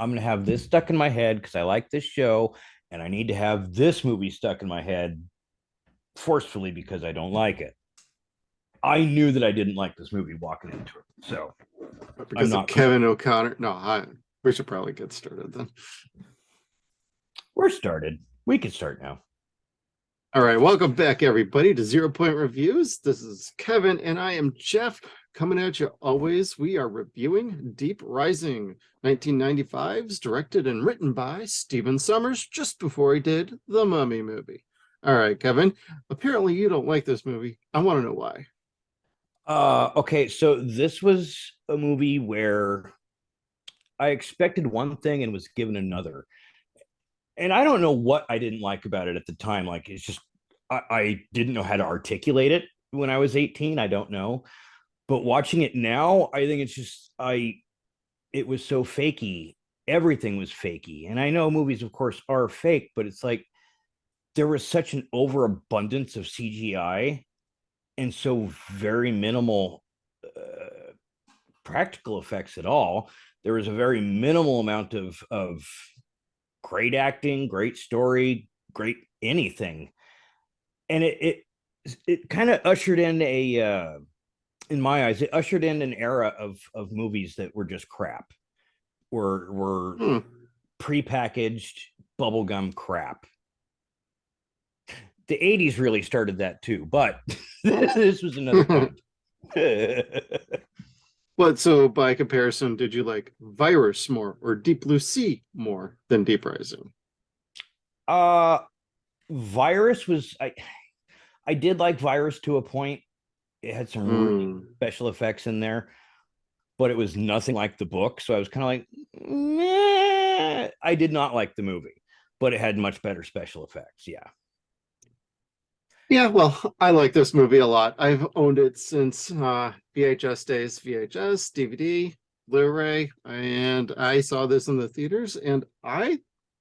I'm going to have this stuck in my head because I like this show, and I need to have this movie stuck in my head forcefully because I don't like it. I knew that I didn't like this movie walking into it. So I'm Because of not. Kevin O'Connor. No, we should probably get started then. We're started. We can start now. All right, welcome back, everybody, to Zero.Point Reviews. This is Kevin, and I am Jeff, coming at you always. We are reviewing Deep Rising, 1995's, directed and written by Stephen Sommers, just before he did the Mummy movie. All right, Kevin, apparently you don't like this movie. I want to know why. Okay, so this was a movie where I expected one thing and was given another. And I don't know what I didn't like about it at the time. Like, it's just, I didn't know how to articulate it when I was 18. I don't know. But watching it now, I think it's just, it was so fakey. Everything was fakey. And I know movies, of course, are fake, but it's like there was such an overabundance of CGI and so very minimal practical effects at all. There was a very minimal amount of great acting, great story, great anything, and it kind of ushered in in my eyes, it ushered in an era of movies that were just crap, were prepackaged bubblegum crap. The 80s really started that too, but this was another time. But so by comparison, did you like Virus more or Deep Blue Sea more than Deep Rising? uh Virus was I did like Virus to a point. It had some really special effects in there, but it was nothing like the book. So I was kind of like, meh. I did not like the movie, but it had much better special effects. Yeah. Yeah, well, I like this movie a lot. I've owned it since VHS days, VHS, DVD, Blu-ray, and I saw this in the theaters, and I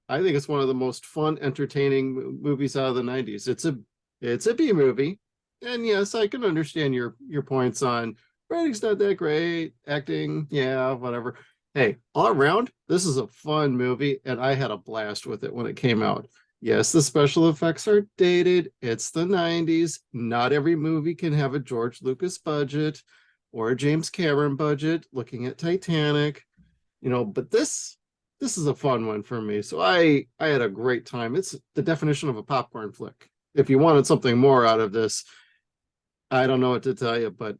think it's one of the most fun, entertaining movies out of the 90s. It's a B movie. And yes, I can understand your points on writing's not that great, acting, yeah, whatever. Hey, all around, this is a fun movie, and I had a blast with it when it came out. Yes, the special effects are dated. It's the 90s. Not every movie can have a George Lucas budget or a James Cameron budget, looking at Titanic, but this is a fun one for me. So I had a great time. It's the definition of a popcorn flick. If you wanted something more out of this, I don't know what to tell you, but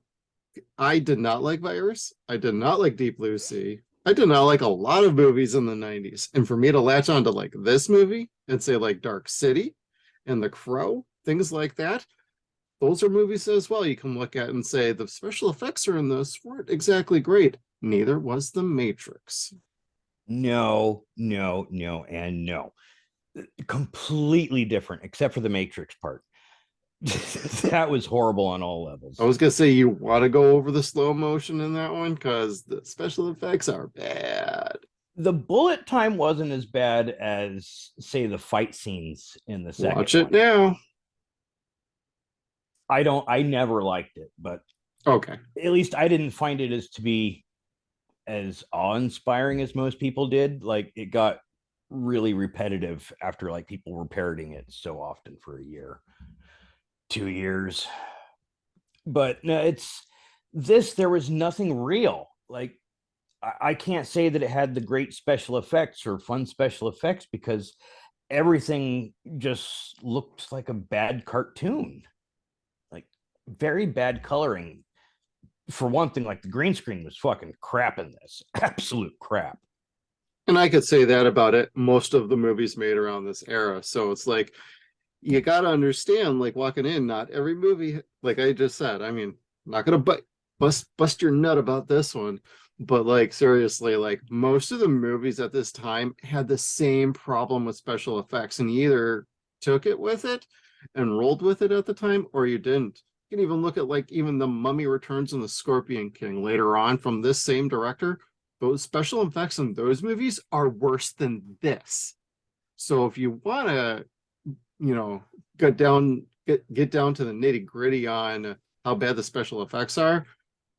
I did not like Virus. I did not like Deep Blue Sea. I did not like a lot of movies in the 90s. And for me to latch on to like this movie and say like Dark City and The Crow, things like that, those are movies as well you can look at and say the special effects are in this weren't exactly great. Neither was The Matrix. No, no, no, and no. Completely different, except for the Matrix part. That was horrible on all I levels. was gonna say you want to go over the slow motion in that one because the special effects are bad. The bullet time wasn't as bad as, say, the fight scenes in the second Watch it one. now. I never liked it, but Okay. at least I didn't find it as to be as awe-inspiring as most people did. Like, it got really repetitive after like people were parroting it so often for a year, 2 years. But no, it's this, there was nothing real. Like, I can't say that it had the great special effects or fun special effects because everything just looked like a bad cartoon. Like, very bad coloring. For one thing, like the green screen was fucking crap in this. Absolute crap. And I could say that about it. Most of the movies made around this era. So it's like you got to understand, like walking in, not every movie, like I just said, I mean, I'm not gonna bust your nut about this one, but like seriously, like most of the movies at this time had the same problem with special effects, and you either took it with it and rolled with it at the time, or you didn't. You can even look at like even the Mummy Returns and the Scorpion King later on from this same director. Those special effects in those movies are worse than this. So if you want to, get down to the nitty gritty on how bad the special effects are,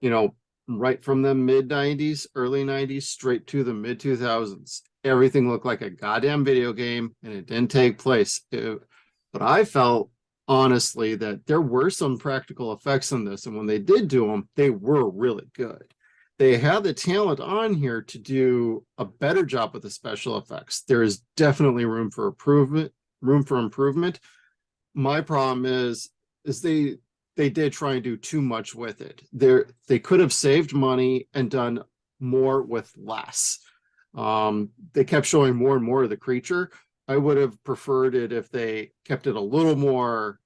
you know, right from the mid 90s, early 90s, straight to the mid 2000s. everything looked like a goddamn video game and it didn't take place. But I felt honestly that there were some practical effects in this, and when they did do them, they were really good. They had the talent on here to do a better job with the special effects. There is definitely room for improvement. My problem is they did try and do too much with it. They could have saved money and done more with less. They kept showing more and more of the creature. I would have preferred it if they kept it a little more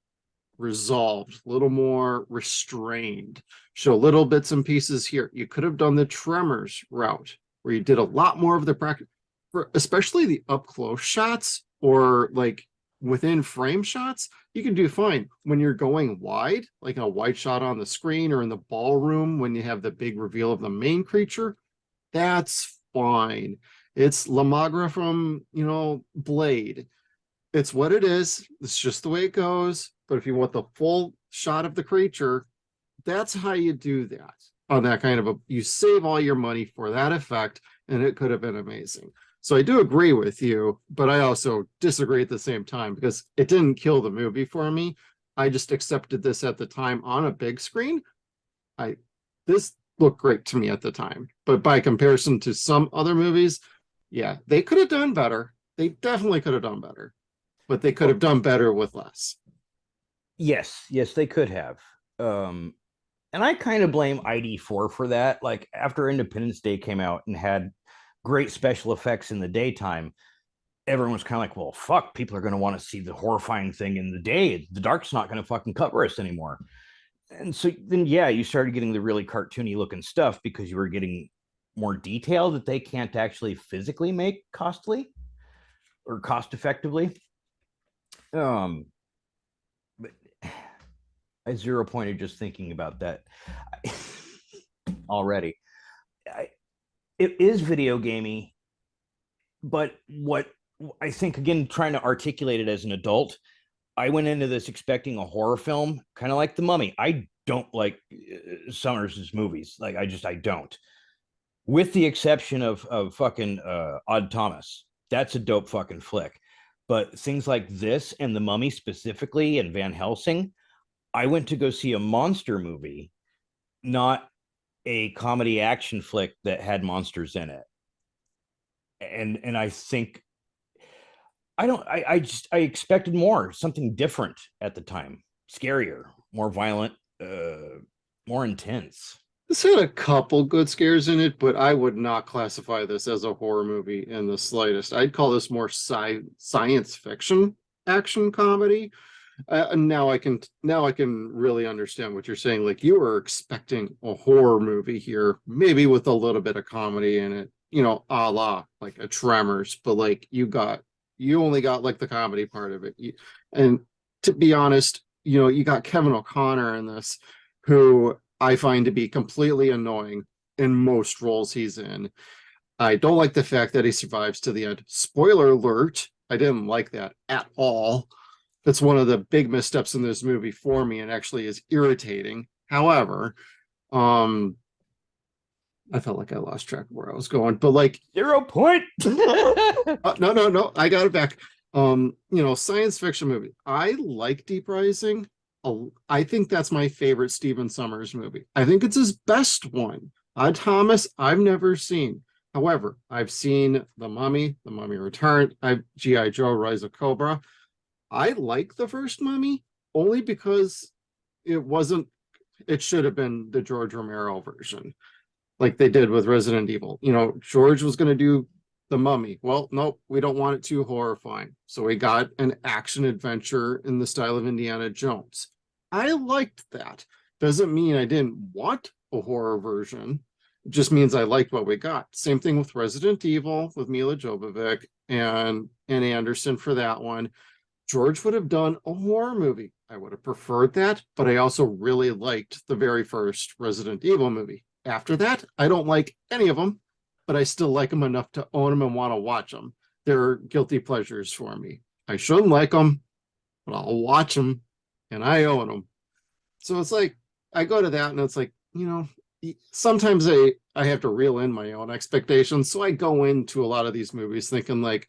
resolved, a little more restrained, show little bits and pieces here. You could have done the Tremors route where you did a lot more of the practice, especially the up close shots or like within frame shots. You can do fine when you're going wide, like a wide shot on the screen or in the ballroom when you have the big reveal of the main creature. That's fine. It's Lamagra from, Blade. It's what it is. It's just the way it goes. But if you want the full shot of the creature, that's how you do that on that kind of you save all your money for that effect, and it could have been amazing. So I do agree with you, but I also disagree at the same time because it didn't kill the movie for me. I just accepted this at the time on a big screen. This looked great to me at the time, but by comparison to some other movies, yeah, they could have done better. They definitely could have done better, but they could have done better with less. Yes, they could have. And I kind of blame ID4 for that. Like after Independence Day came out and had great special effects in the daytime, everyone was kind of like, well, fuck, people are going to want to see the horrifying thing in the day. The dark's not going to fucking cover us anymore. And so then, yeah, you started getting the really cartoony looking stuff because you were getting more detail that they can't actually physically make costly or cost effectively. But I Zero.Pointed just thinking about that already. It is video gamey, but what I think, again, trying to articulate it as an adult, I went into this expecting a horror film, kind of like The Mummy. I don't like Summers' movies. Like, I don't. With the exception of fucking Odd Thomas. That's a dope fucking flick. But things like this and The Mummy specifically and Van Helsing, I went to go see a monster movie, not a comedy action flick that had monsters in it. And I think I expected more, something different at the time, scarier, more violent, more intense. This had a couple good scares in it, but I would not classify this as a horror movie in the slightest. I'd call this more science fiction action comedy. Now I can really understand what you're saying. Like you were expecting a horror movie here, maybe with a little bit of comedy in it, a la like a Tremors, but like you only got like the comedy part of it. And to be honest, you got Kevin O'Connor in this, who I find to be completely annoying in most roles he's in. I don't like the fact that he survives to the end. Spoiler alert, I didn't like that at all. That's one of the big missteps in this movie for me and actually is irritating. However, I felt like I lost track of where I was going, but like Zero.Point. No, I got it back. Science fiction movie. I like Deep Rising. I think that's my favorite Stephen Sommers movie. I think it's his best one. Odd Thomas, I've never seen. However, I've seen The Mummy Return, G.I. Joe, Rise of Cobra. I like the first Mummy only because it should have been the George Romero version, like they did with Resident Evil. George was going to do The Mummy. Well, nope, we don't want it too horrifying. So we got an action adventure in the style of Indiana Jones. I liked that. Doesn't mean I didn't want a horror version. It just means I liked what we got. Same thing with Resident Evil with Mila Jovovich and Anderson for that one. George would have done a horror movie. I would have preferred that, but I also really liked the very first Resident Evil movie. After that, I don't like any of them, but I still like them enough to own them and want to watch them. They're guilty pleasures for me. I shouldn't like them, but I'll watch them and I own them. So it's like, I go to that and it's like, sometimes I have to reel in my own expectations. So I go into a lot of these movies thinking like,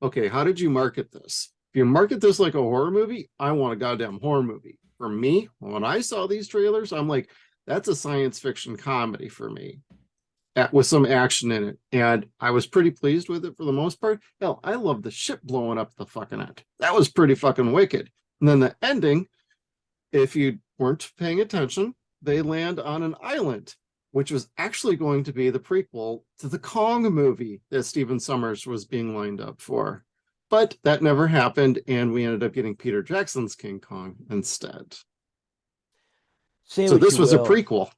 okay, how did you market this? If you market this like a horror movie, I want a goddamn horror movie. For me, when I saw these trailers, I'm like, that's a science fiction comedy for me with some action in it. And I was pretty pleased with it for the most part. Hell, I love the ship blowing up the fucking end. That was pretty fucking wicked. And then the ending, if you weren't paying attention, they land on an island, which was actually going to be the prequel to the Kong movie that Stephen Sommers was being lined up for. But that never happened, and we ended up getting Peter Jackson's King Kong instead. Say So what this you was a will. prequel,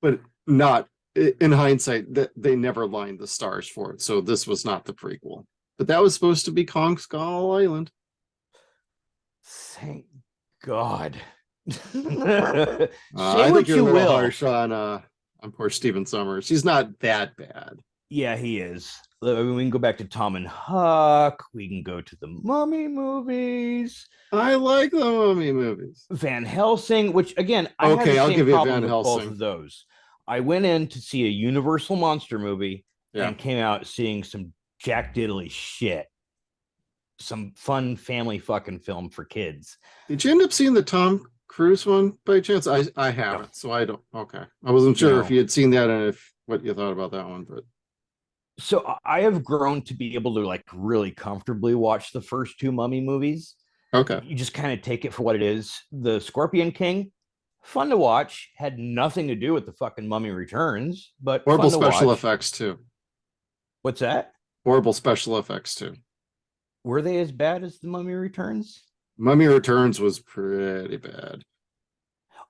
but not in hindsight that they never lined the stars for it. So this was not the prequel. But that was supposed to be Kong Skull Island. Thank God. Say I think what you're a you little will. harsh on poor Stephen Sommers. He's not that bad. Yeah, he is. I mean, we can go back to Tom and Huck. We can go to the Mummy movies. I like the Mummy movies. Van Helsing, which again, I had the Okay, I'll same give you problem Van with both Helsing. of those. I went in to see a Universal monster movie Yeah. and came out seeing some Jack Diddley shit. Some fun family fucking film for kids. Did you end up seeing the Tom Cruise one by chance? I No, haven't, so I don't. Okay, I wasn't sure if no. you had seen that and if what you thought about that one, but So I have grown to be able to like really comfortably watch the first two Mummy movies. okay. You just kind of take it for what it is. The Scorpion King, fun to watch, had nothing to do with the fucking Mummy Returns, but Horrible fun to special watch. effects too. What's that? Horrible special effects too. Were they as bad as the Mummy Returns? Mummy Returns was pretty bad.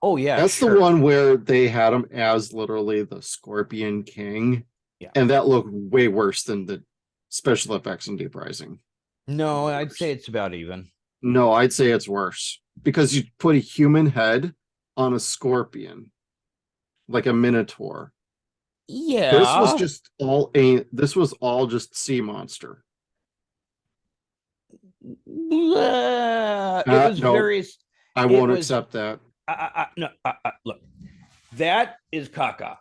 Oh yeah, That's the sure. one where they had him as literally the Scorpion King, Yeah. and that looked way worse than the special effects in Deep Rising. No, Way I'd say worse. it's about even. No, I'd say it's worse because you put a human head on a scorpion, like a minotaur. This was Yeah. just all a. This was all just sea monster. It was No, very. I It won't was. accept that. No. Look, that is caca.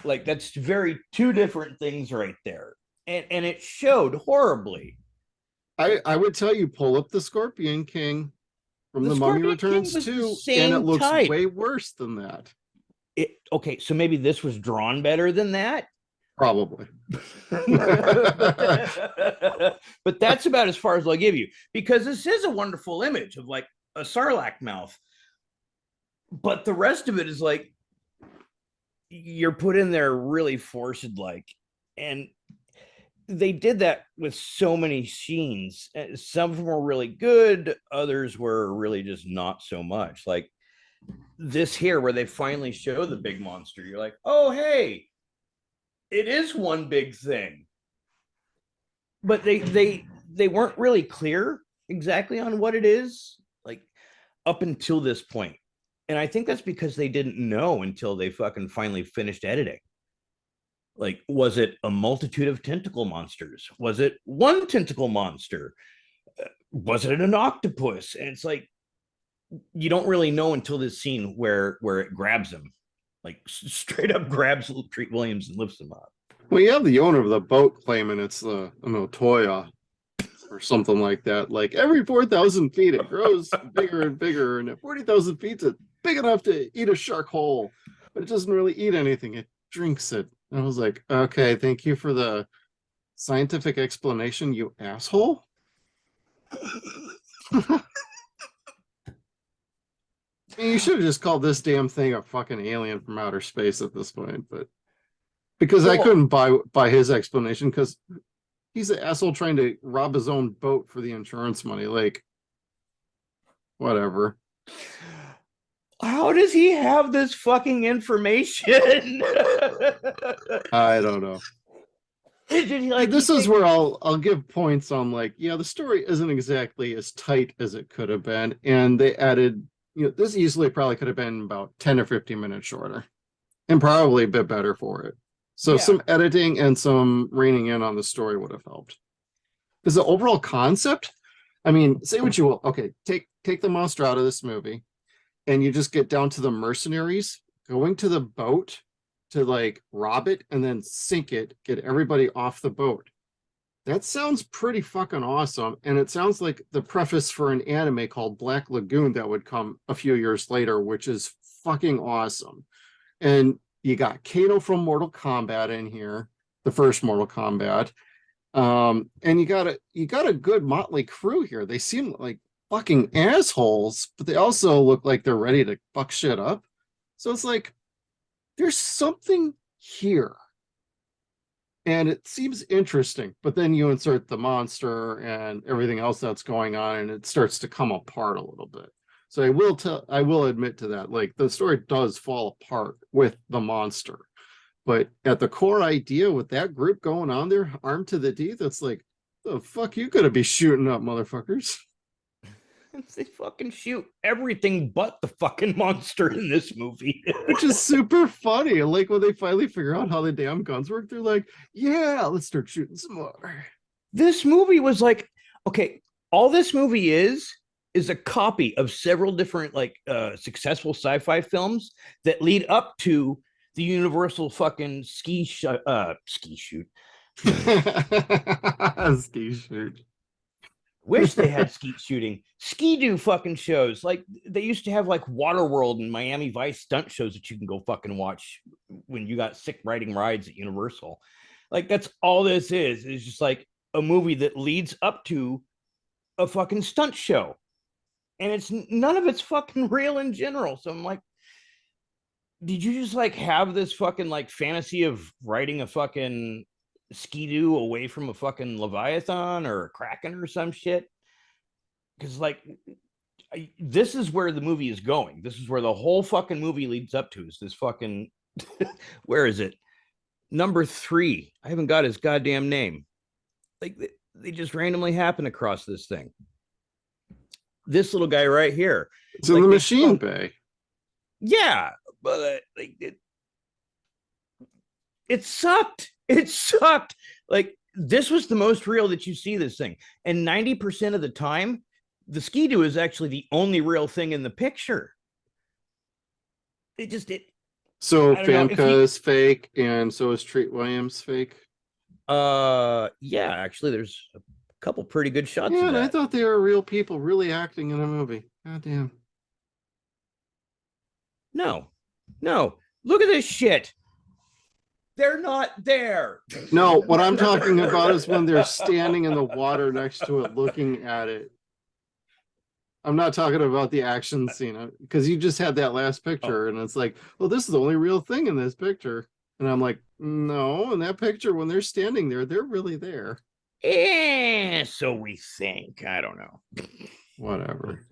Like that's very two different things right there, and it showed horribly. I would tell you pull up the Scorpion King from The the Mummy Scorpion King Returns was the 2, and it same looks type. way worse than that. It okay, so maybe this was drawn better than that. Probably. But that's about as far as I'll give you because this is a wonderful image of like a sarlacc mouth, but the rest of it is like you're put in there really forced like, and they did that with so many scenes. Some of them were really good, others were really just not so much. Like this here, where they finally show the big monster, you're like, oh hey, it is one big thing. But they weren't really clear exactly on what it is, like up until this point. And I think that's because they didn't know until they fucking finally finished editing. Like, was it a multitude of tentacle monsters? Was it one tentacle monster? Was it an octopus? And it's like you don't really know until this scene where it grabs him, like straight up grabs Treat Williams and lifts him up. Well, you have the owner of the boat claiming it's the Toya or something like that. Like every 4,000 feet, it grows bigger and bigger, and at 40,000 feet, it's big enough to eat a shark whole, but it doesn't really eat anything. It drinks it. And I was like, okay, thank you for the scientific explanation, you asshole. You should have just called this damn thing a fucking alien from outer space at this point, but because I couldn't buy his explanation because he's an asshole trying to rob his own boat for the insurance money. Like, whatever. How does he have this fucking information? I don't know. This is where I'll give points on like, yeah, the story isn't exactly as tight as it could have been, and they added, this easily probably could have been about 10 or 15 minutes shorter, and probably a bit better for it. So some editing and some reining in on the story would have helped. Because the overall concept, I mean, say what you will. Okay, take the monster out of this movie, and you just get down to the mercenaries going to the boat to like rob it and then sink it, get everybody off the boat. That sounds pretty fucking awesome. And it sounds like the preface for an anime called Black Lagoon that would come a few years later, which is fucking awesome. And you got Kano from Mortal Kombat in here, the first Mortal Kombat. And you got a good motley crew here. They seem like fucking assholes, but they also look like they're ready to fuck shit up. So it's like there's something here. And it seems interesting, but then you insert the monster and everything else that's going on, and it starts to come apart a little bit. So I will admit to that. Like the story does fall apart with the monster. But at the core idea with that group going on there, armed to the teeth, it's like, the fuck you gonna be shooting up, motherfuckers? They fucking shoot everything but the fucking monster in this movie. Which is super funny. And like when they finally figure out how the damn guns work, they're like, yeah, let's start shooting some more. This movie was like, okay, all this movie is a copy of several different like successful sci-fi films that lead up to the Universal fucking ski shoot. Ski shoot. Wish they had skeet shooting. Ski-Doo fucking shows. Like they used to have like Waterworld and Miami Vice stunt shows that you can go fucking watch when you got sick riding rides at Universal. Like that's all this is. It's just like a movie that leads up to a fucking stunt show. And it's none of it's fucking real in general. So I'm like, did you just like have this fucking like fantasy of riding a fucking Ski-Doo away from a fucking Leviathan or a Kraken or some shit? Because like this is where the movie is going. This is where the whole fucking movie leads up to, is this fucking where is it, number 3? I haven't got his goddamn name. Like they just randomly happen across this thing. This little guy right here, it's in the machine bay. Yeah, but like it sucked. It sucked. Like this was the most real that you see this thing, and 90% of the time, the Ski-Doo is actually the only real thing in the picture. So Famke is fake, and so is Treat Williams fake. Yeah, actually, there's a couple pretty good shots. Yeah, of and that. I thought they were real people, really acting in a movie. God damn. No, look at this shit. They're not there. No, what I'm talking about is when they're standing in the water next to it, looking at it. I'm not talking about the action scene, because you just had that last picture, and it's like, well, this is the only real thing in this picture. And I'm like, no, in that picture, when they're standing there, they're really there. So we think. I don't know. Whatever.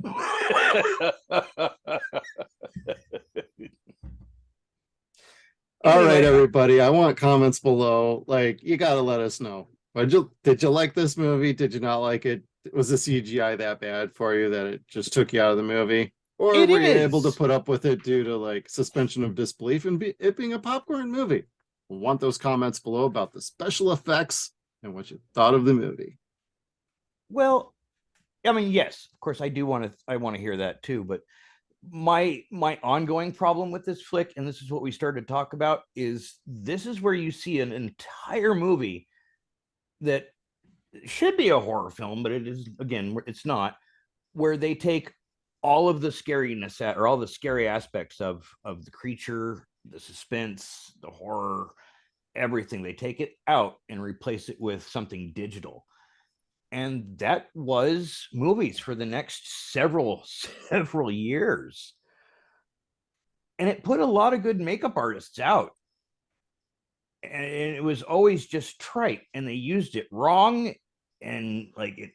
All right, everybody. I want comments below. Like, you got to let us know. Did you like this movie? Did you not like it? Was the CGI that bad for you that it just took you out of the movie? Or were you able to put up with it due to like suspension of disbelief and it being a popcorn movie? We want those comments below about the special effects and what you thought of the movie. Well, I mean, yes, of course, I want to hear that too. But my ongoing problem with this flick, and this is what we started to talk about, is this is where you see an entire movie that should be a horror film, but it is, again, it's not, where they take all of the scariness or all the scary aspects of the creature, the suspense, the horror, everything. They take it out and replace it with something digital. And that was movies for the next several years. And it put a lot of good makeup artists out. And it was always just trite, and they used it wrong. And like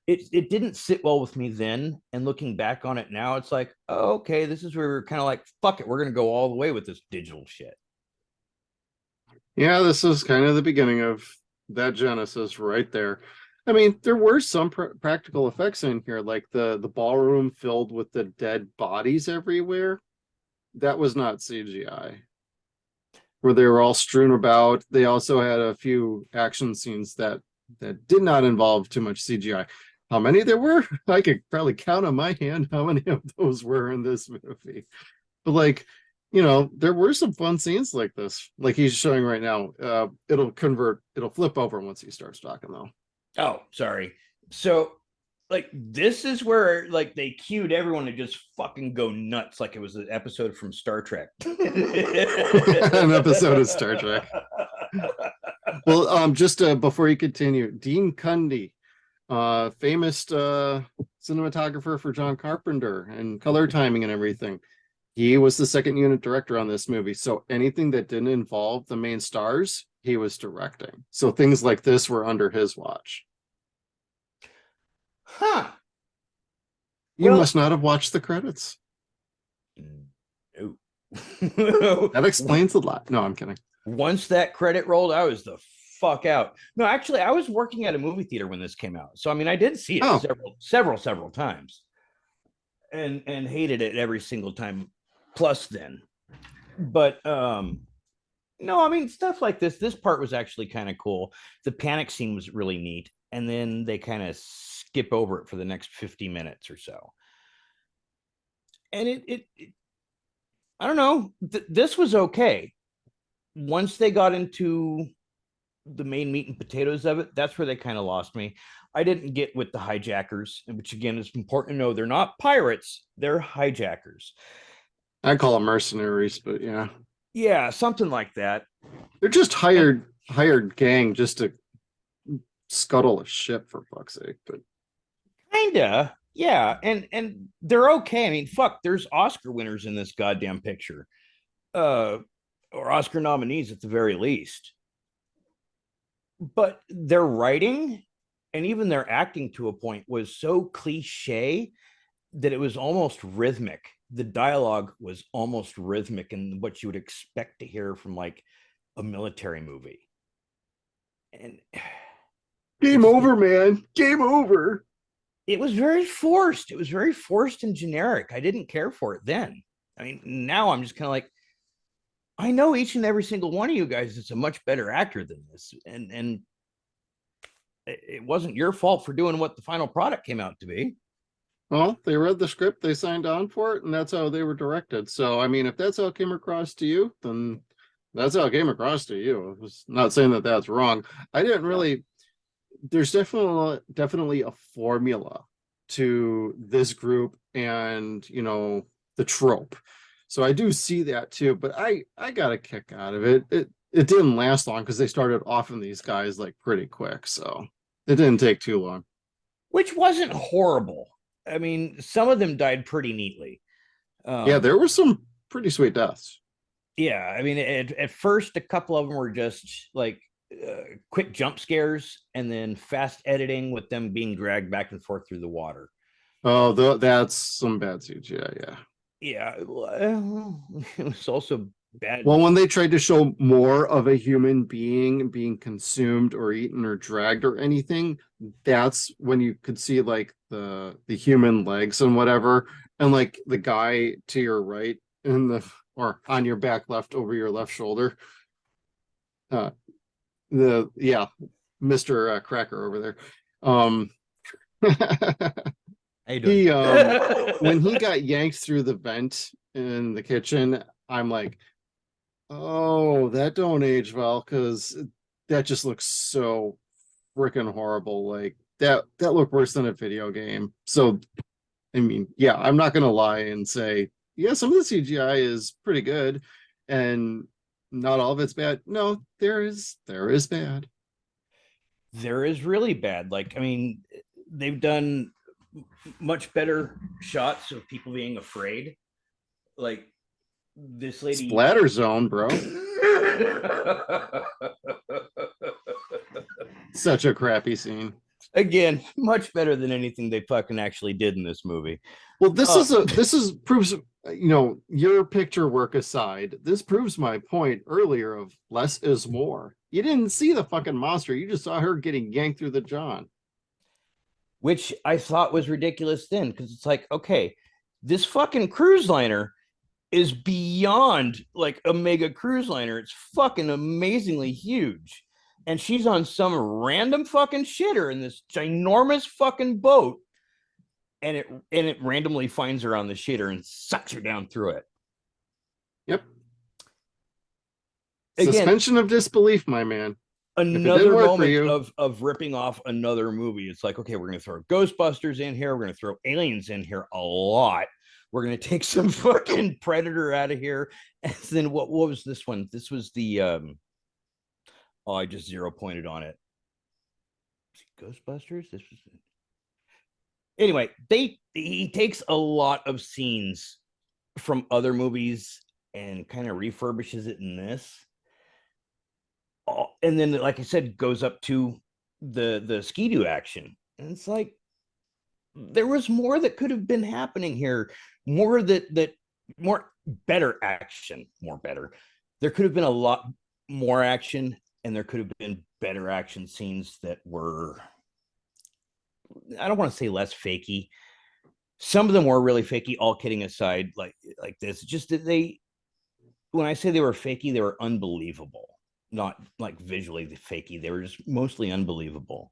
it didn't sit well with me then. And looking back on it now, it's like, oh, okay, this is where we're kind of like, fuck it, we're gonna go all the way with this digital shit. Yeah, this is kind of the beginning of that genesis right there. I mean, there were some practical effects in here, like the ballroom filled with the dead bodies everywhere. That was not CGI. Where they were all strewn about. They also had a few action scenes that did not involve too much CGI. How many there were? I could probably count on my hand how many of those were in this movie. But like, there were some fun scenes like this, like he's showing right now. It'll flip over once he starts talking though. Oh, sorry. So, like, this is where like they cued everyone to just fucking go nuts, like it was an episode from Star Trek. An episode of Star Trek. Well, just before you continue, Dean Cundy, famous cinematographer for John Carpenter and color timing and everything. He was the second unit director on this movie. So anything that didn't involve the main stars, he was directing. So things like this were under his watch. Huh. You Well, must not have watched the credits. no. That explains a lot. No, I'm kidding. Once that credit rolled, I was the fuck out. No, actually, I was working at a movie theater when this came out. So I mean, I did see it several times. And hated it every single time plus then. But no, I mean, stuff like this part was actually kind of cool. The panic scene was really neat, and then they kind of skip over it for the next 50 minutes or so. And it I don't know, this was okay. Once they got into the main meat and potatoes of it, that's where they kind of lost me. I didn't get with the hijackers, which again is important to know. They're not pirates, they're hijackers. I call them mercenaries, but yeah. Yeah, something like that. They're just hired gang just to scuttle a ship, for fuck's sake. But Kinda, yeah, and they're okay. I mean, fuck, there's Oscar winners in this goddamn picture, or Oscar nominees at the very least. But their writing and even their acting to a point was so cliche that it was almost rhythmic. The dialogue was almost rhythmic and what you would expect to hear from like a military movie. And game over, man. Game over. It was very forced. It was very forced and generic. I didn't care for it then. I mean, now I'm just kind of like, I know each and every single one of you guys is a much better actor than this. And it wasn't your fault for doing what the final product came out to be. Well, they read the script, they signed on for it, and that's how they were directed. So, I mean, if that's how it came across to you, then that's how it came across to you. I was not saying that that's wrong. I didn't really. There's definitely a formula to this group and the trope. So I do see that too, but I got a kick out of it. It didn't last long because they started offing these guys like pretty quick, so it didn't take too long. Which wasn't horrible. I mean, some of them died pretty neatly. Yeah, there were some pretty sweet deaths. Yeah, I mean, at first, a couple of them were just like quick jump scares and then fast editing with them being dragged back and forth through the water. Oh, that's some bad CGI, yeah. Yeah, it was also bad. Well, when they tried to show more of a human being being consumed or eaten or dragged or anything, that's when you could see like the human legs and whatever, and like the guy to your right in the or on your back left over your left shoulder. Mr. Cracker over there. How you doing? When he got yanked through the vent in the kitchen, I'm like, oh, that don't age well, because that just looks so freaking horrible. Like that looked worse than a video game. So I mean, yeah, I'm not gonna lie and say, yeah, some of the CGI is pretty good and not all of it's bad. No, there is bad. There is really bad. Like, I mean, they've done much better shots of people being afraid. Like this lady Splatter zone, bro. Such a crappy scene. Again, much better than anything they fucking actually did in this movie. Well, this proves, your picture work aside, this proves my point earlier of less is more. You didn't see the fucking monster, you just saw her getting yanked through the john, which I thought was ridiculous then, because it's like, okay, this fucking cruise liner is beyond like a mega cruise liner. It's fucking amazingly huge. And she's on some random fucking shitter in this ginormous fucking boat. And it randomly finds her on the shitter and sucks her down through it. Yep. Again, Suspension of disbelief, my man. If it didn't another work for moment you, of ripping off another movie. It's like, okay, we're going to throw Ghostbusters in here. We're going to throw Aliens in here a lot. We're going to take some fucking Predator out of here. And then what was this one? This was the oh, I just zero pointed on it. Ghostbusters. This was anyway. He takes a lot of scenes from other movies and kind of refurbishes it in this. And then, like I said, goes up to the Ski-Doo action, and it's like there was more that could have been happening here, more that more better action, more better. There could have been a lot more action, and there could have been better action scenes that were, I don't want to say less fakey. Some of them were really fakey. All kidding aside, like this, just that they, when I say they were fakey, they were unbelievable. Not like visually fakey. They were just mostly unbelievable.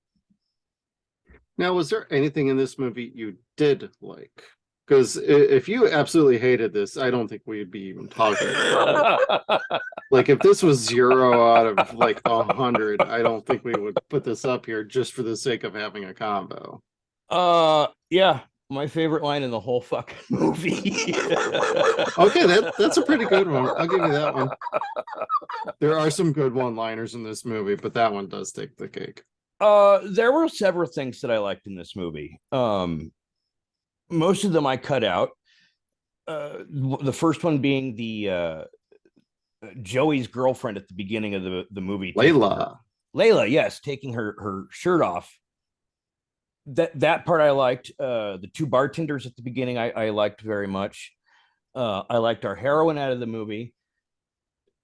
now, was there anything in this movie you did like? Because if you absolutely hated this, I don't think we'd be even talking about it. Like, if this was 0 out of like 100, I don't think we would put this up here just for the sake of having a combo. Yeah, my favorite line in the whole fucking movie. Okay, that's a pretty good one. I'll give you that one. There are some good one-liners in this movie, but that one does take the cake. There were several things that I liked in this movie. Most of them I cut out. The first one being the Joey's girlfriend at the beginning of the movie, Layla, yes, taking her shirt off. That part I liked. The two bartenders at the beginning I liked very much. I liked our heroine out of the movie.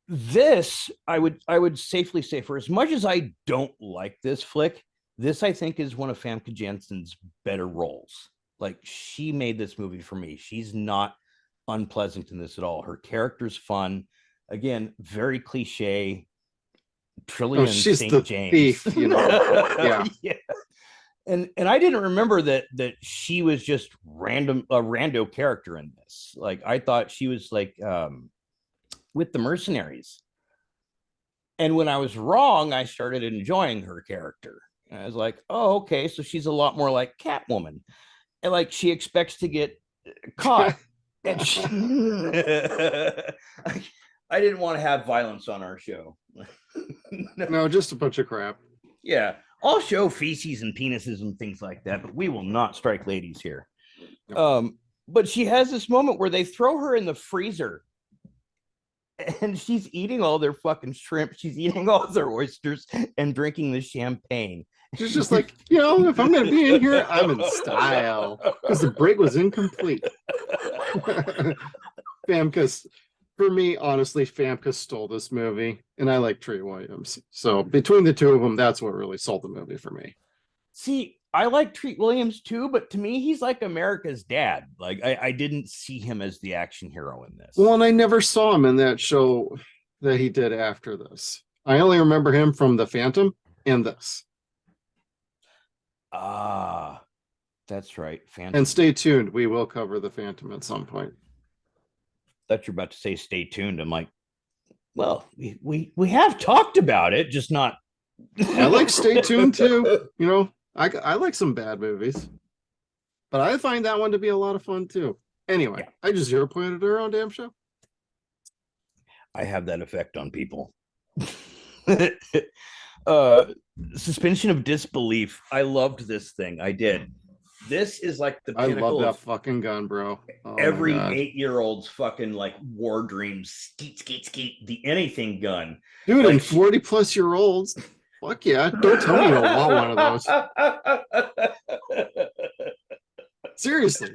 This I would safely say, for as much as I don't like this flick, this I think is one of Famke Janssen's better roles. Like, she made this movie for me. She's not unpleasant in this at all. Her character's fun. Again, very cliche. Trillion she's St. the James. thief, you know. Yeah. And I didn't remember that she was just a rando character in this. Like, I thought she was like with the mercenaries. And when I was wrong, I started enjoying her character. And I was like, oh, okay, so she's a lot more like Catwoman. And like, she expects to get caught. And she... I didn't want to have violence on our show. No, just a bunch of crap. Yeah, I'll show feces and penises and things like that, but we will not strike ladies here. No. But she has this moment where they throw her in the freezer and she's eating all their fucking shrimp. She's eating all their oysters and drinking the champagne. She's just like, if I'm going to be in here, I'm in style, because the brig was incomplete. Famke, for me, honestly, Famke stole this movie, and I like Treat Williams. So between the two of them, that's what really sold the movie for me. See, I like Treat Williams too, but to me, he's like America's dad. Like, I didn't see him as the action hero in this. Well, and I never saw him in that show that he did after this. I only remember him from The Phantom and this. Ah, that's right. Phantom. And stay tuned. We will cover The Phantom at some point. Thought you're about to say stay tuned. I'm like, well, we have talked about it, just not. I like Stay Tuned too. I like some bad movies, but I find that one to be a lot of fun too. Anyway, yeah. I just 0-pointed our own damn show. I have that effect on people. Suspension of disbelief. I loved this thing. I did. This is like the pinnacle. I love that fucking gun, bro. Every 8-year-old's fucking like war dreams. Skeet, skeet, skeet. The anything gun. Dude, like, and 40-plus-year-olds. Fuck yeah. Don't tell me you don't want one of those. Seriously.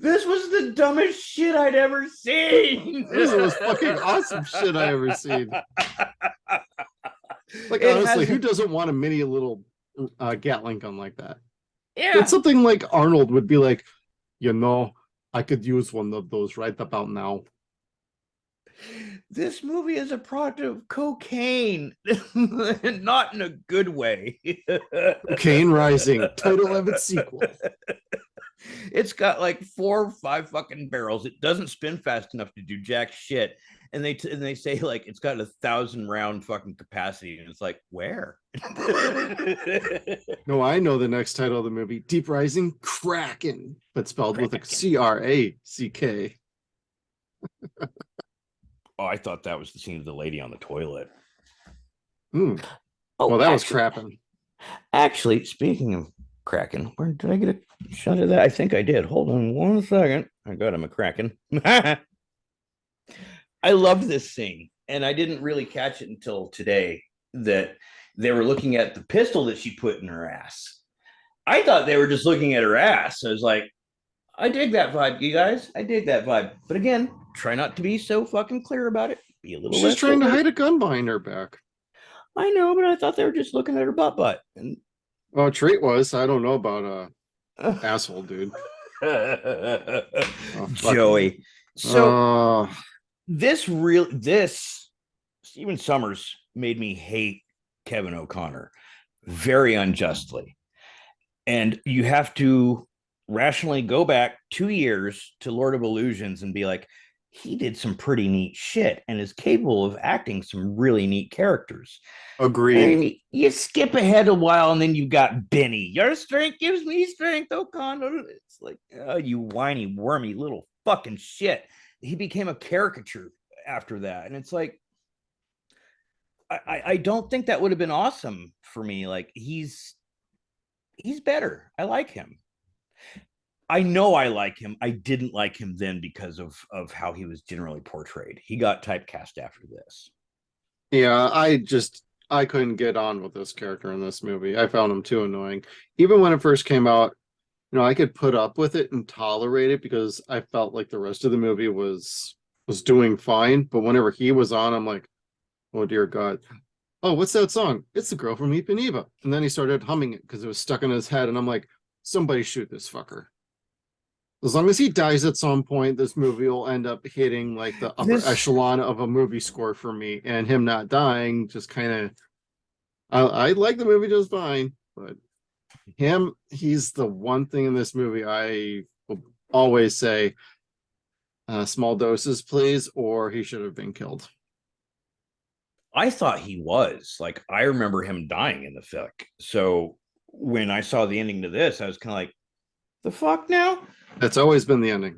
This was the dumbest shit I'd ever seen. This was fucking awesome shit I ever seen. Like, honestly, who doesn't want a mini little Gatling gun like that? Yeah. It's something like Arnold would be like, I could use one of those right about now. this movie is a product of cocaine, not in a good way. Cocaine Rising, title of its sequel. It's got like 4 or 5 fucking barrels. It doesn't spin fast enough to do jack shit. And they say like it's got 1,000-round fucking capacity, and it's like, where? No, I know the next title of the movie, Deep Rising Kraken, but spelled with a Crack. Oh, I thought that was the scene of the lady on the toilet. Mm. Oh, well, that was crapping. Actually, speaking of Kraken, where did I get a shot of that? I think I did. Hold on 1 second. I got him a Kraken. I loved this scene, and I didn't really catch it until today that they were looking at the pistol that she put in her ass. I thought they were just looking at her ass. I was like, I dig that vibe, you guys. I dig that vibe. But again, try not to be so fucking clear about it. Be a little She's less trying to overt. hide a gun behind her back. I know, but I thought they were just looking at her butt. And well, Treat was. I don't know about asshole, dude. Joey. So this Stephen Sommers made me hate Kevin O'Connor very unjustly. And you have to rationally go back 2 years to Lord of Illusions and be like, he did some pretty neat shit and is capable of acting some really neat characters. Agreed. And you skip ahead a while, and then you got Benny. Your strength gives me strength, O'Connor. It's like, oh, you whiny, wormy little fucking shit. He became a caricature after that. And it's like, I don't think that would have been awesome for me. Like, he's better. I like him. I know I like him. I didn't like him then because of how he was generally portrayed. He got typecast after this. Yeah, I couldn't get on with this character in this movie. I found him too annoying. Even when it first came out, I could put up with it and tolerate it because I felt like the rest of the movie was doing fine. But whenever he was on, I'm like, oh dear God. Oh, what's that song? It's the girl from Ipanema. And then he started humming it because it was stuck in his head. And I'm like, somebody shoot this fucker. As long as he dies at some point, this movie will end up hitting like the upper echelon of a movie score for me. And him not dying just kind of, I like the movie just fine, but he's the one thing in this movie I will always say, small doses, please, or he should have been killed. I thought he was. Like, I remember him dying in the fic. So when I saw the ending to this, I was kind of like, the fuck now? That's always been the ending.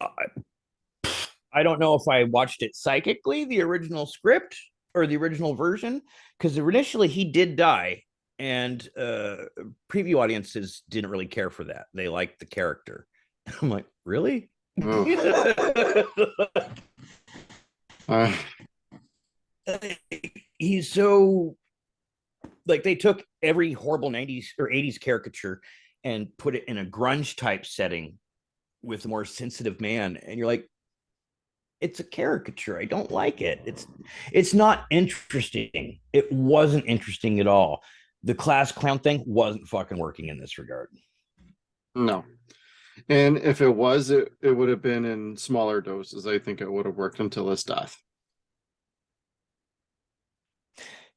I don't know if I watched it psychically, the original script or the original version, because initially he did die, and preview audiences didn't really care for that. They liked the character. I'm like, really? He's so, like, they took every horrible 90s or 80s caricature and put it in a grunge type setting with a more sensitive man, and you're like, it's a caricature. I don't like it. It's not interesting. It wasn't interesting at all. The class clown thing wasn't fucking working in this regard. No. And if it was, it would have been in smaller doses. I think it would have worked until his death.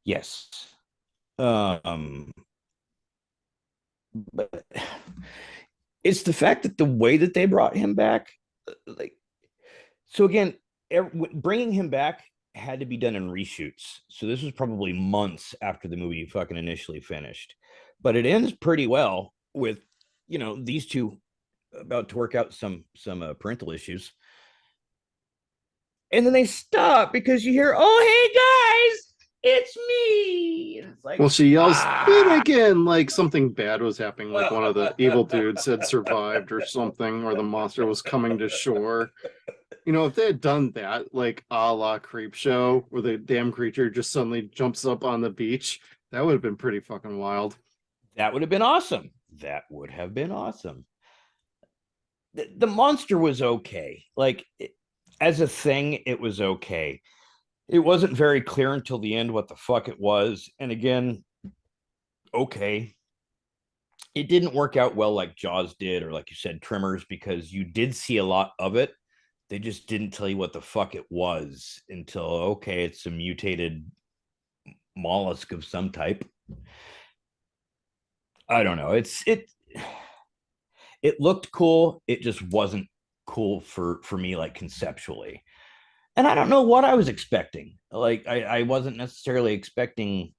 Yes. But it's the fact that the way that they brought him back, like, so again, bringing him back had to be done in reshoots. So this was probably months after the movie fucking initially finished. But it ends pretty well with, these two about to work out some parental issues. And then they stop because you hear, "Oh, hey guys, it's me." And it's like, well, she yells, again, like something bad was happening. Like one of the evil dudes had survived or something, or the monster was coming to shore. If they had done that, like a la Creepshow, where the damn creature just suddenly jumps up on the beach, that would have been pretty fucking wild. That would have been awesome. That would have been awesome. The monster was okay. Like, as a thing, it was okay. It wasn't very clear until the end what the fuck it was. And again, okay. It didn't work out well like Jaws did, or like you said, Tremors, because you did see a lot of it. They just didn't tell you what the fuck it was until, okay, it's a mutated mollusk of some type. I don't know. It looked cool. It just wasn't cool for me, like conceptually. And I don't know what I was expecting. Like I wasn't necessarily expecting.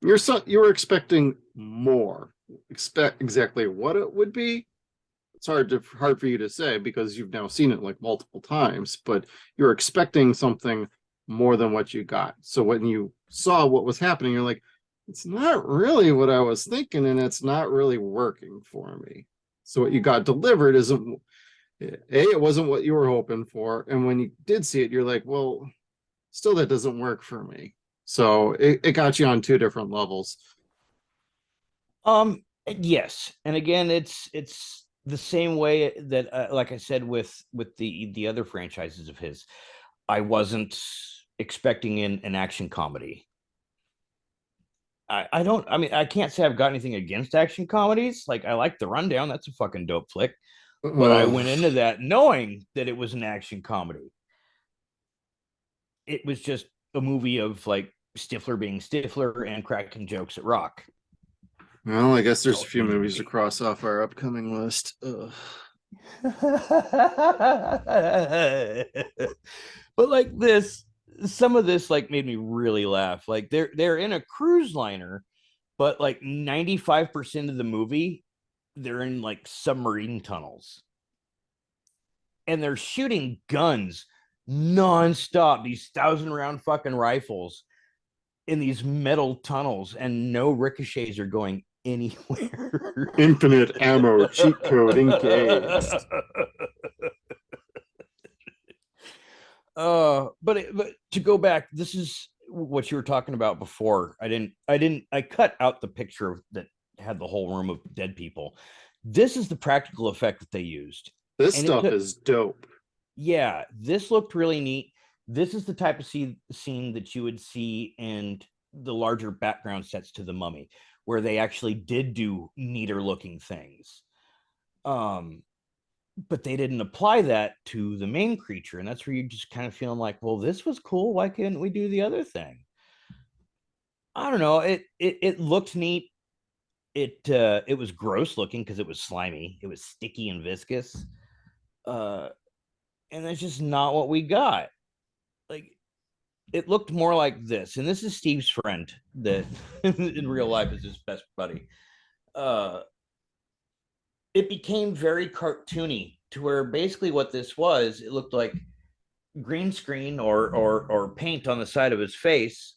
You were expecting more. Expect exactly what it would be. It's hard for you to say because you've now seen it like multiple times, but you're expecting something more than what you got. So when you saw what was happening, you're like, it's not really what I was thinking, and it's not really working for me. So what you got delivered isn't it wasn't what you were hoping for. And when you did see it, you're like, well, still that doesn't work for me. So it got you on two different levels. Yes, and again, it's the same way that, like I said, with the other franchises of his, I wasn't expecting an action comedy. I don't. I mean, I can't say I've got anything against action comedies. Like, I like The Rundown. That's a fucking dope flick. But I went into that knowing that it was an action comedy. It was just a movie of like Stifler being Stifler and cracking jokes at Rock. Well, I guess there's So a few movies to cross off our upcoming list. But like this, some of this like made me really laugh. Like they're in a cruise liner, but like 95% of the movie, they're in like submarine tunnels. And they're shooting guns nonstop, these 1,000 round fucking rifles in these metal tunnels, and no ricochets are going anywhere. Infinite ammo cheat code engaged. But to go back, this is what you were talking about before. I cut out the picture that had the whole room of dead people. This is the practical effect that they used. This And stuff is dope. yeah, this looked really neat. This is the type of scene that you would see in the larger background sets to The Mummy, where they actually did do neater looking things. But they didn't apply that to the main creature, and that's where you're just kind of feeling like, well, this was cool. Why couldn't we do the other thing? I don't know. It looked neat. It was gross looking because it was slimy. It was sticky and viscous. And that's just not what we got. Like, it looked more like this, and this is Steve's friend that in real life is his best buddy. It became very cartoony to where basically what this was, it looked like green screen or paint on the side of his face,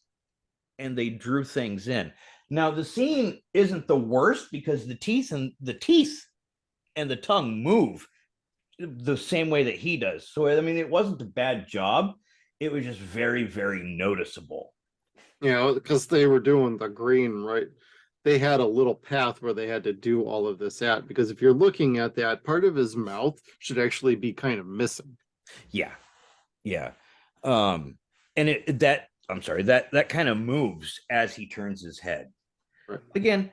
and they drew things in. Now the scene isn't the worst because the teeth and the tongue move the same way that he does. So I mean, it wasn't a bad job. It was just very, very noticeable. You know, because they were doing the green, right? They had a little path where they had to do all of this at, because if you're looking at that, part of his mouth should actually be kind of missing. Yeah. Yeah. And I'm sorry, that kind of moves as he turns his head. Right. Again,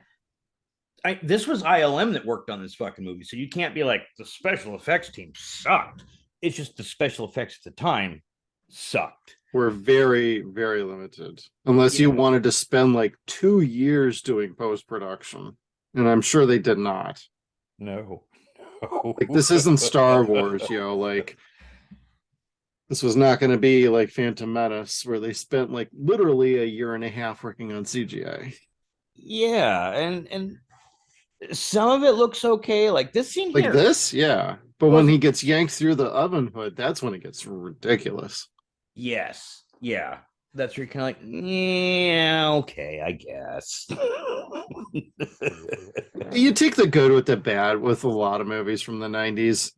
this was ILM that worked on this fucking movie, so you can't be like the special effects team sucked. It's just the special effects at the time sucked. We're very, very limited. Unless you wanted to spend like 2 years doing post-production. And I'm sure they did not. No. Like, this isn't Star Wars, like this was not going to be like Phantom Menace, where they spent like literally a year and a half working on CGI. Yeah, and some of it looks okay. Like this scene Like here. this, yeah. But when he gets yanked through the oven hood, that's when it gets ridiculous. Yes. Yeah. That's where you're kind of like, yeah, okay, I guess. You take the good with the bad with a lot of movies from the 90s.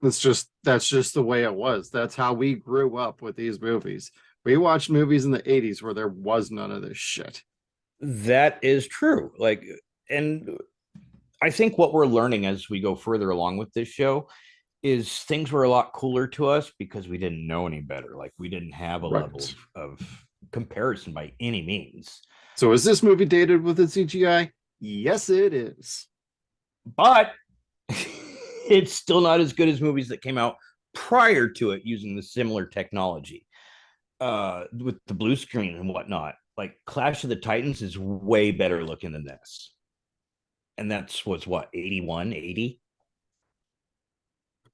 That's just the way it was. That's how we grew up with these movies. We watched movies in the 80s where there was none of this shit. That is true. Like, and I think what we're learning as we go further along with this show is things were a lot cooler to us because we didn't know any better. Like, we didn't have a level of comparison by any means. So is this movie dated with the CGI? Yes, it is. But it's still not as good as movies that came out prior to it using the similar technology with the blue screen and whatnot. Like Clash of the Titans is way better looking than this. And that's was what, 81, 80?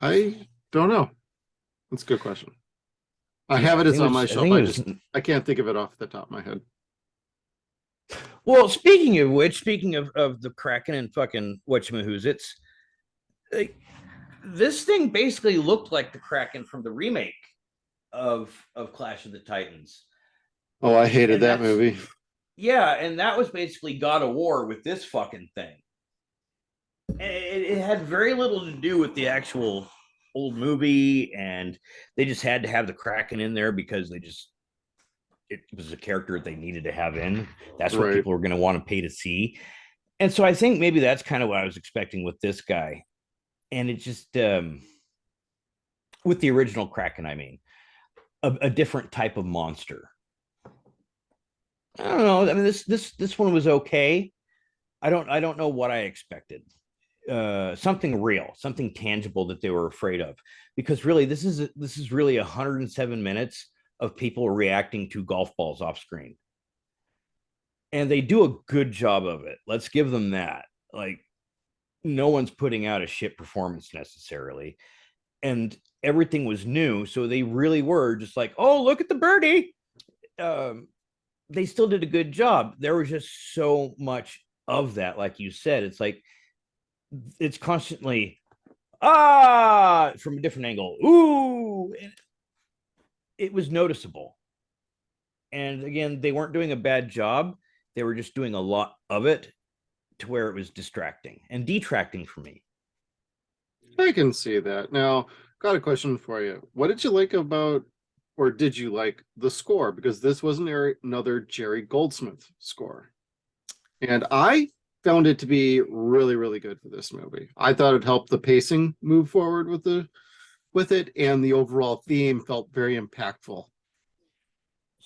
I don't know. That's a good question. I Yeah, have it I as think it on was, my I shelf. think it was. I can't think of it off the top of my head. Well, speaking of which, speaking of the Kraken and fucking whatchamahoo's, it's like this thing basically looked like the Kraken from the remake of Clash of the Titans. Oh, I hated And that that's movie. yeah, and that was basically God of War with this fucking thing. It had very little to do with the actual old movie, and they just had to have the Kraken in there because it was a character they needed to have in. That's what Right. people were going to want to pay to see. And so I think maybe that's kind of what I was expecting with this guy. And it just with the original Kraken, I mean, a different type of monster. I don't know. I mean, this one was okay. I don't know what I expected. Something real, something tangible that they were afraid of, because really this is really 107 minutes of people reacting to golf balls off screen, and they do a good job of it. Let's give them that. Like, no one's putting out a shit performance necessarily, and everything was new, so they really were just like, oh, look at the birdie. um, they still did a good job. There was just so much of that, like you said. It's like it's constantly from a different angle. Ooh, it was noticeable. And again, they weren't doing a bad job. They were just doing a lot of it to where it was distracting and detracting for me. I can see that. Now, got a question for you. What did you like about, or did you like the score? Because this was another Jerry Goldsmith score. And I found it to be really, really good for this movie. I thought it helped the pacing move forward with it, and the overall theme felt very impactful.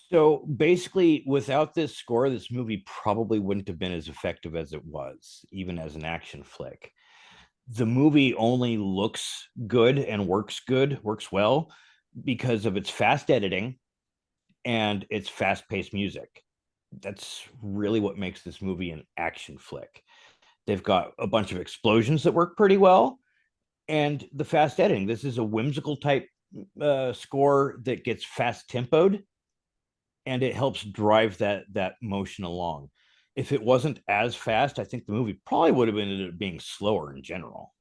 So basically, without this score, this movie probably wouldn't have been as effective as it was, even as an action flick. The movie only looks good and works well because of its fast editing and its fast paced music. That's really what makes this movie an action flick. They've got a bunch of explosions that work pretty well, and the fast editing. This is a whimsical type score that gets fast tempoed, and it helps drive that motion along. If it wasn't as fast, I think the movie probably would have ended up being slower in general.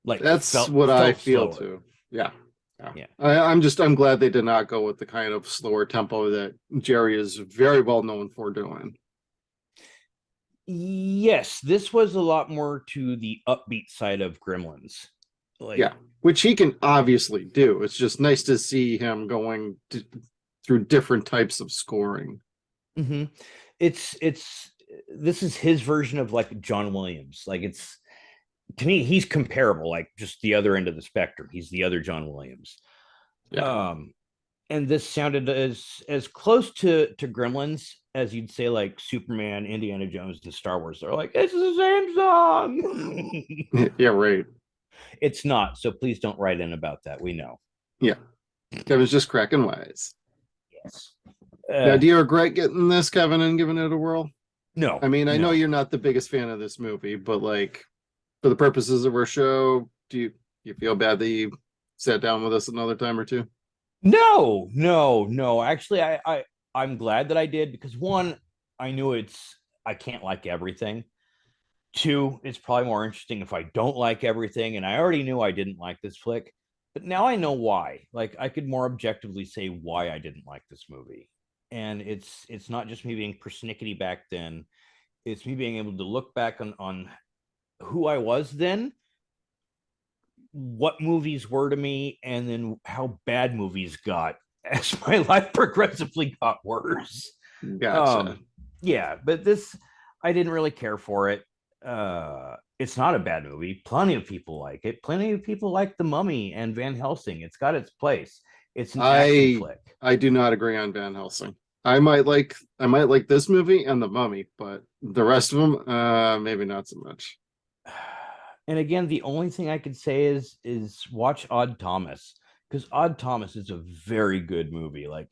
Like That's felt what I felt feel slower. too. Yeah. Yeah. Yeah. I'm glad they did not go with the kind of slower tempo that Jerry is very well known for doing. Yes, this was a lot more to the upbeat side of Gremlins. Like, Yeah, which he can obviously do. It's just nice to see him through different types of scoring. mhm. It's this is his version of like John Williams. Like, it's to me, he's comparable, like just the other end of the spectrum. He's the other John Williams. Yeah. Um, and this sounded as close to Gremlins as you'd say like Superman, Indiana Jones, and Star Wars. They're like, it's the same song. Yeah, right. It's not. So please don't write in about that. We know. Yeah. Kevin's just cracking wise. Yes. Now, do you regret getting this, Kevin, and giving it a whirl? No, I mean, I know no, you're not the biggest fan of this movie, but like for the purposes of our show, do you feel bad that you sat down with us another time or two? no. Actually, I'm glad that I did, because one, I knew I can't like everything. Two, it's probably more interesting if I don't like everything, and I already knew I didn't like this flick, but now I know why. Like, I could more objectively say why I didn't like this movie, and it's not just me being persnickety back then. It's me being able to look back on who I was then, what movies were to me, and then how bad movies got as my life progressively got worse. Gotcha. Um, yeah, but this, I didn't really care for it. It's not a bad movie. Plenty of people like it. Plenty of people like The Mummy and Van Helsing. It's got its place. It's an action I flick. I do not agree on Van Helsing. I might like this movie and The Mummy, but the rest of them, maybe not so much. And again, the only thing I could say is watch Odd Thomas. because Odd Thomas is a very good movie. Like,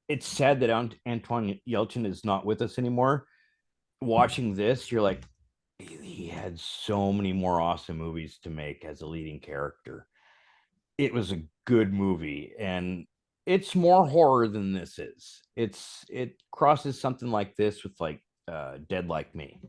it's sad that Antoine Yelchin is not with us anymore. Watching this, you're like, he had so many more awesome movies to make as a leading character. It was a good movie, and it's more horror than this is. It crosses something like this with like Dead Like Me.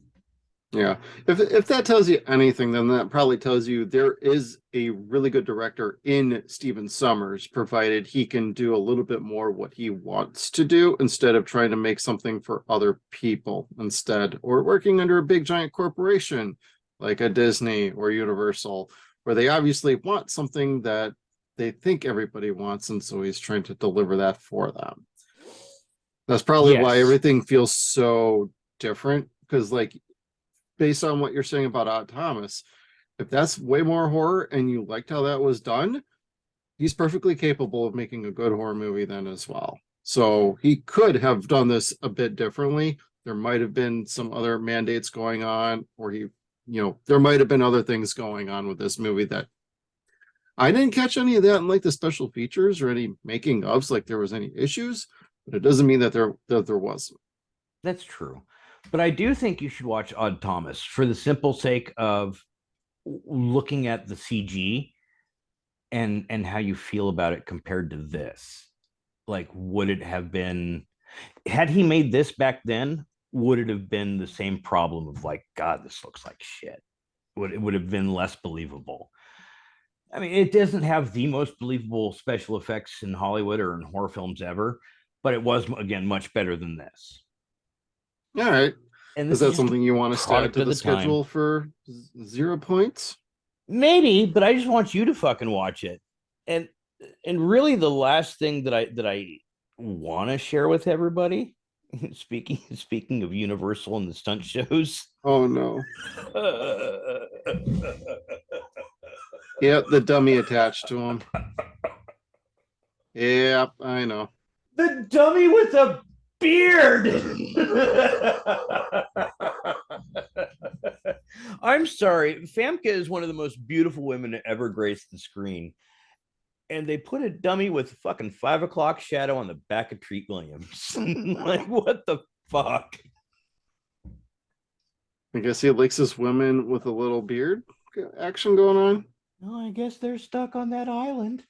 Yeah. If that tells you anything, then that probably tells you there is a really good director in Stephen Sommers, provided he can do a little bit more what he wants to do instead of trying to make something for other people instead, or working under a big giant corporation like a Disney or Universal, where they obviously want something that they think everybody wants, and so he's trying to deliver that for them. That's probably why Yes, everything feels so different, because like based on what you're saying about Odd Thomas, if that's way more horror and you liked how that was done, he's perfectly capable of making a good horror movie then as well. So he could have done this a bit differently. There might have been some other mandates going on, or there might have been other things going on with this movie that I didn't catch any of that in like the special features or any making ofs, like there was any issues, but it doesn't mean that there wasn't. that's true. But I do think you should watch Odd Thomas for the simple sake of looking at the CG and how you feel about it compared to this. Like, would it have been, had he made this back then, would it have been the same problem of like, God, this looks like shit? Would have been less believable? I mean, it doesn't have the most believable special effects in Hollywood or in horror films ever, but it was again much better than this. All right. And Is this is that just a something you want us to add product to of the the time. schedule for 0 points? Maybe, but I just want you to fucking watch it. And and really the last thing that I want to share with everybody, speaking of Universal and the stunt shows. Oh no. Yep, the dummy attached to him. Yep, I know. The dummy with a beard. I'm sorry. Famke is one of the most beautiful women to ever grace the screen. And they put a dummy with fucking 5 o'clock shadow on the back of Treat Williams. Like, what the fuck? I guess he likes this women with a little beard action going on. Oh, I guess they're stuck on that island.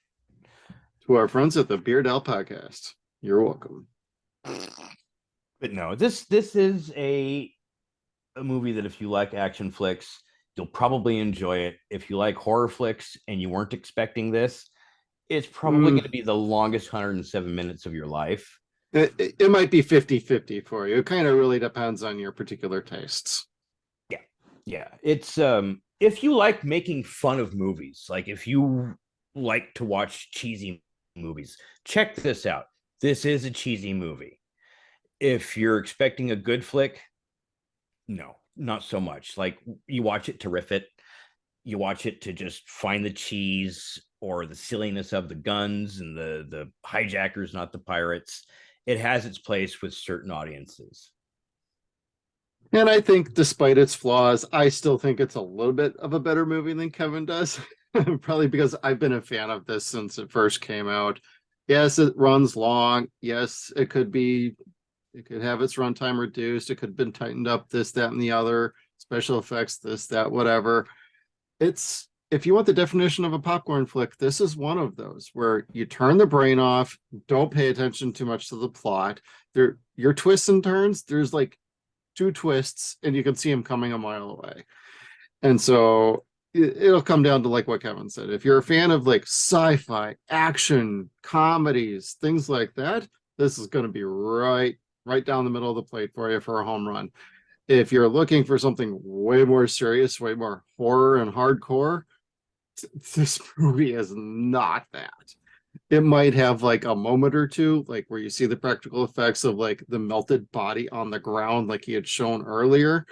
To our friends at the Beard Al podcast, you're welcome. But no, this is a movie that if you like action flicks, you'll probably enjoy it. If you like horror flicks and you weren't expecting this, it's probably going to Mm, be the longest 107 minutes of your life. it might be 50-50 for you. It kind of really depends on your particular tastes. Yeah. Yeah. It's if you like making fun of movies, like if you like to watch cheesy movies, check this out. This is a cheesy movie. If you're expecting a good flick, no, not so much. Like, you watch it to riff it, you watch it to just find the cheese or the silliness of the guns and the hijackers, not the pirates. It has its place with certain audiences. And I think despite its flaws, I still think it's a little bit of a better movie than Kevin does. Probably because I've been a fan of this since it first came out. Yes, it runs long. Yes, it could have its runtime reduced. It could have been tightened up, this, that, and the other. Special effects, this, that, whatever. It's if you want the definition of a popcorn flick, this is one of those where you turn the brain off, don't pay attention too much to the plot. Your twists and turns, there's like two twists, and you can see them coming a mile away. And so it'll come down to like what Kevin said. If you're a fan of like sci-fi, action, comedies, things like that, this is going to be right down the middle of the plate for you for a home run. If you're looking for something way more serious, way more horror and hardcore, this movie is not that. It might have like a moment or two, like where you see the practical effects of like the melted body on the ground, like he had shown earlier.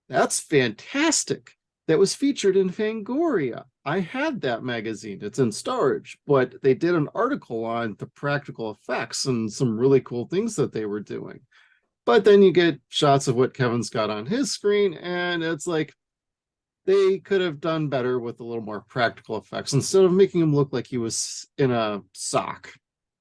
That's fantastic. That was featured in Fangoria. I had that magazine. It's in storage, but they did an article on the practical effects and some really cool things that they were doing. But then you get shots of what Kevin's got on his screen, and it's like, They could have done better with a little more practical effects instead of making him look like he was in a sock.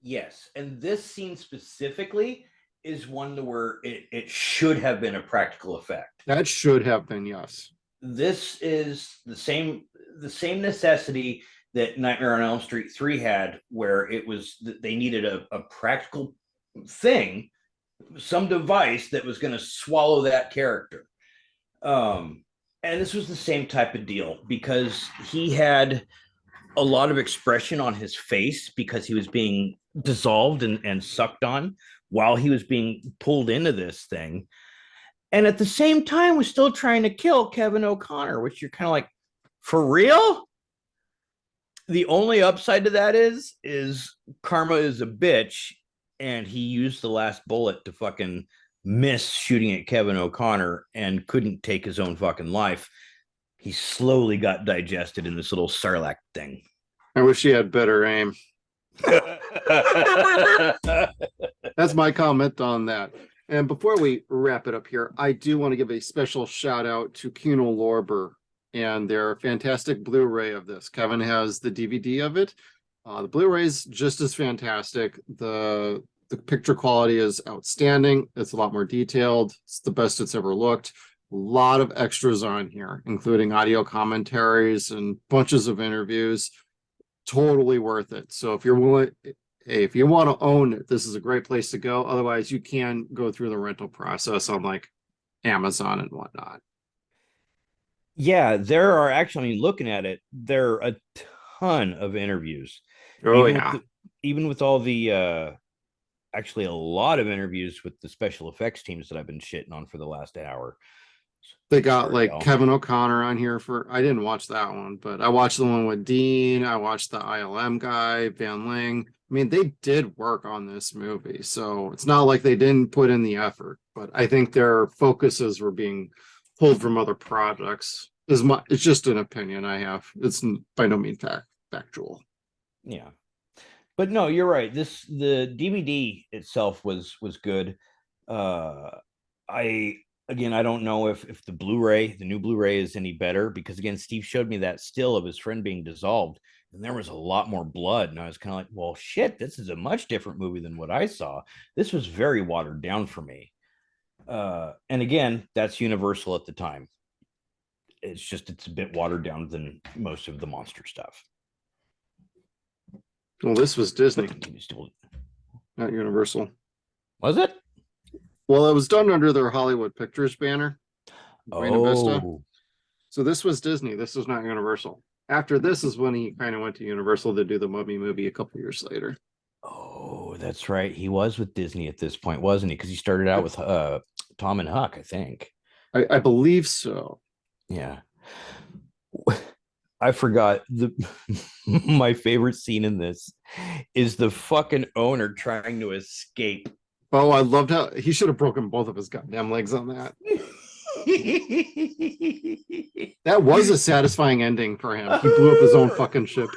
Yes, and this scene specifically is one where it should have been a practical effect. That should have been, yes. This is the same necessity that Nightmare on Elm Street 3 had, where it was they needed a practical thing, some device that was going to swallow that character. And this was the same type of deal because he had a lot of expression on his face because he was being dissolved and sucked on while he was being pulled into this thing. And at the same time, was still trying to kill Kevin O'Connor, which you're kind of like, for real? The only upside to that is karma is a bitch, and he used the last bullet to fucking miss shooting at Kevin O'Connor and couldn't take his own fucking life. He slowly got digested in this little sarlacc thing. I wish he had better aim. That's my comment on that. And before we wrap it up here, I do want to give a special shout out to Kino Lorber and their fantastic Blu-ray of this. Kevin has the DVD of it. The Blu-ray is just as fantastic. The picture quality is outstanding. It's a lot more detailed. It's the best it's ever looked. A lot of extras on here, including audio commentaries and bunches of interviews. Totally worth it. So if you're willing, if you want to own it, this is a great place to go. Otherwise, you can go through the rental process on like Amazon and whatnot. Yeah, there are actually, I mean, looking at it, there are a ton of interviews. Oh, even yeah. even with all the actually a lot of interviews with the special effects teams that I've been shitting on for the last hour. They got Sorry, like y'all. Kevin O'Connor on here for, I didn't watch that one, but I watched the one with Dean. I watched the ILM guy, Van Ling. I mean, they did work on this movie. So it's not like they didn't put in the effort, but I think their focuses were being pulled from other projects. It's just an opinion I have. It's by no means factual. Yeah. But no, you're right. The DVD itself was good. I again, I don't know if the Blu-ray, the new Blu-ray, is any better because again, Steve showed me that still of his friend being dissolved, and there was a lot more blood, and I was kind of like, well, shit, this is a much different movie than what I saw. This was very watered down for me. And again, that's Universal at the time. It's a bit watered down than most of the monster stuff. Well, this was Disney, Still, not Universal. was it? Well, it was done under their Hollywood Pictures banner. Buena Vista. Oh, So this was Disney. This was not Universal. After this is when he kind of went to Universal to do the Mummy movie a couple years later. oh, that's right. He was with Disney at this point, wasn't he? Because he started out with Tom and Huck, I think. I believe so. Yeah. I forgot my favorite scene in this is the fucking owner trying to escape. Oh, I loved how he should have broken both of his goddamn legs on that. That was a satisfying ending for him. He blew up his own fucking ship.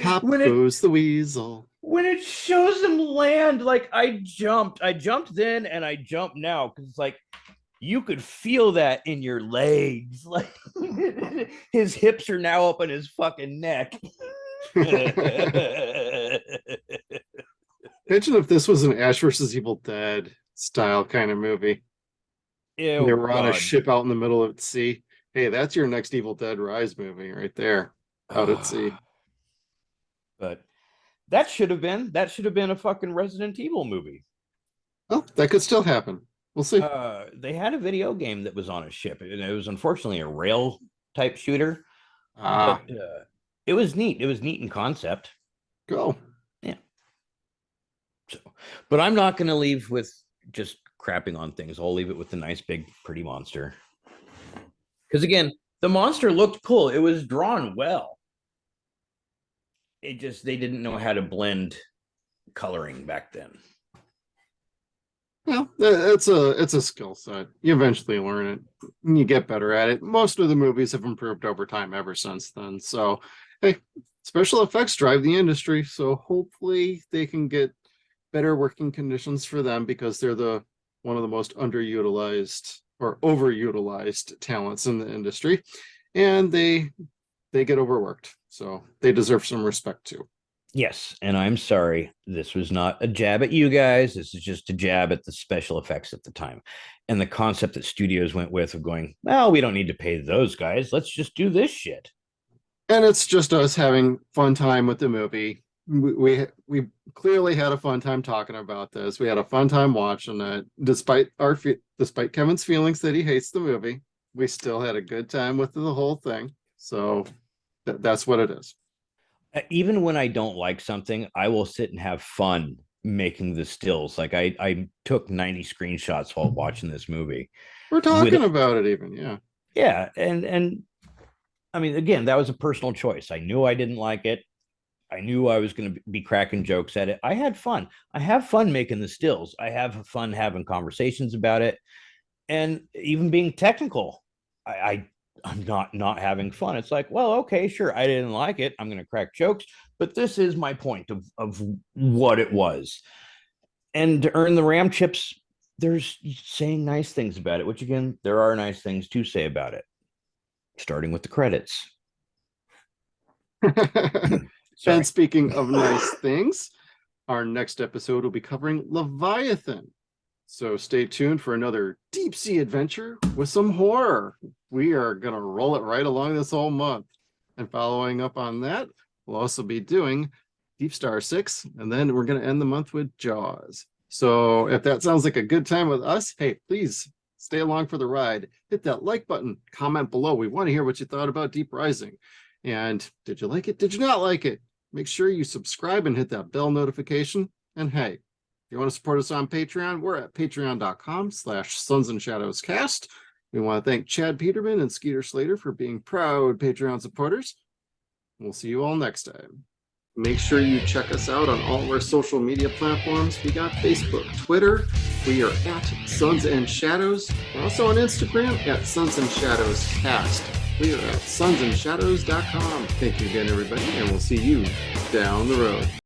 Pop goes the weasel. When it shows him land, like I jumped then and I jump now because it's like you could feel that in your legs. Like his hips are now up on his fucking neck. Imagine if this was an Ash versus Evil Dead style kind of movie. Ew, They were on a God. ship out in the middle of the sea. Hey, that's your next Evil Dead Rise movie right there. Out at sea. But that should have been a fucking Resident Evil movie. Oh, that could still happen. We'll see. They had a video game that was on a ship, and it was unfortunately a rail type shooter. Ah, But it was neat. It was neat in concept. go. Yeah. So, but I'm not going to leave with just crapping on things. I'll leave it with the nice, big, pretty monster. Because again, the monster looked cool. It was drawn well. It just they didn't know how to blend coloring back then. Well, it's a skill set. You eventually learn it and you get better at it. Most of the movies have improved over time ever since then. So, hey, special effects drive the industry. So hopefully they can get better working conditions for them because they're the one of the most underutilized or overutilized talents in the industry, and they get overworked. So they deserve some respect too. Yes, and I'm sorry. This was not a jab at you guys. This is just a jab at the special effects at the time. And the concept that studios went with of going, well, we don't need to pay those guys. Let's just do this shit. And it's just us having fun time with the movie. We clearly had a fun time talking about this. We had a fun time watching it, despite despite Kevin's feelings that he hates the movie. We still had a good time with the whole thing. So that's what it is. Even when I don't like something, I will sit and have fun making the stills. Like I took 90 screenshots while watching this movie. We're talking about it even, yeah. Yeah, and I mean, again, that was a personal choice. I knew I didn't like it. I knew I was going to be cracking jokes at it. I had fun. I have fun making the stills. I have fun having conversations about it, and even being technical. I'm not having fun. It's like, well, okay, sure, I didn't like it. I'm going to crack jokes, but this is my point of what it was. And to earn the Ram chips, there's saying nice things about it, which again, there are nice things to say about it, starting with the credits. And speaking of nice things, our next episode will be covering Leviathan. So stay tuned for another deep sea adventure with some horror. We are going to roll it right along this whole month. And following up on that, we'll also be doing Deep Star 6, and then we're going to end the month with Jaws. So if that sounds like a good time with us, hey, please stay along for the ride. Hit that like button, comment below. We want to hear what you thought about Deep Rising. And did you like it? Did you not like it? Make sure you subscribe and hit that bell notification. And hey, if you want to support us on Patreon, we're at patreon.com/SunsAndShadowsCast. We want to thank Chad Peterman and Skeeter Slater for being proud Patreon supporters. We'll see you all next time. Make sure you check us out on all of our social media platforms. We got Facebook, Twitter. We are at Suns and Shadows. We're also on Instagram at SunsAndShadowsCast. We are at SunsAndShadows.com. Thank you again, everybody, and we'll see you down the road.